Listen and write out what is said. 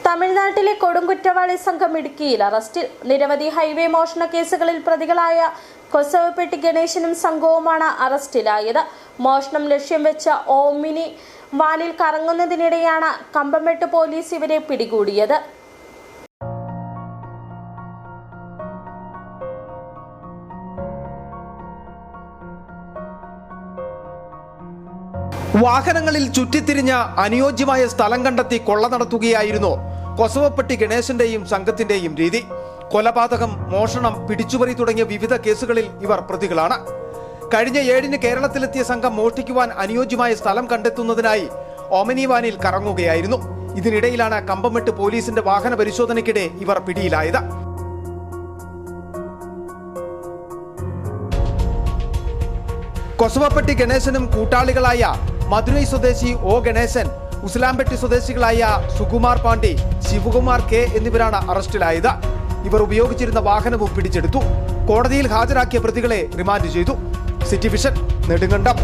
തമിഴ്നാട്ടിലെ കൊടുങ്കുറ്റവാളി സംഘം ഇടുക്കിയിൽ അറസ്റ്റിൽ. നിരവധി ഹൈവേ മോഷണ കേസുകളിൽ പ്രതികളായ കൊസവപ്പെട്ടി ഗണേശനും സംഘവുമാണ് അറസ്റ്റിലായത്. മോഷണം ലക്ഷ്യം വെച്ച ഓമിനി വാനിൽ കറങ്ങുന്നതിനിടെയാണ് കമ്പംമെട്ട് പോലീസ് ഇവരെ പിടികൂടിയത്. വാഹനങ്ങളിൽ ചുറ്റിത്തിരിഞ്ഞ അനുയോജ്യമായ സ്ഥലം കണ്ടെത്തി കൊള്ള നടത്തുകയായിരുന്നു കൊസവപ്പെട്ടി ഗണേശന്റെയും സംഘത്തിന്റെയും രീതി. കൊലപാതകം, മോഷണം, പിടിച്ചുപറി തുടങ്ങിയ വിവിധ കേസുകളിൽ ഇവർ പ്രതികളാണ്. കഴിഞ്ഞ 7-ന് കേരളത്തിലെത്തിയ സംഘം മോഷ്ടിക്കുവാൻ അനുയോജ്യമായ സ്ഥലം കണ്ടെത്തുന്നതിനായി ഓമനി വാനിൽ കറങ്ങുകയായിരുന്നു. ഇതിനിടയിലാണ് കമ്പംമെട്ട് പോലീസിന്റെ വാഹന പരിശോധനയ്ക്കിടെ ഇവർ പിടിയിലായത്. കൊസവപ്പെട്ടി ഗണേശനും കൂട്ടാളികളായ മധുരൈ സ്വദേശി ഒ ഗണേശൻ, ഉസ്ലാംപെട്ടി സ്വദേശികളായ സുകുമാർ പാണ്ഡി, ശിവകുമാർ കെ എന്നിവരാണ് അറസ്റ്റിലായത്. ഇവർ ഉപയോഗിച്ചിരുന്ന വാഹനവും പിടിച്ചെടുത്തു. കോടതിയിൽ ഹാജരാക്കിയ പ്രതികളെ റിമാൻഡ് ചെയ്തു. City vision, Nedumkandam.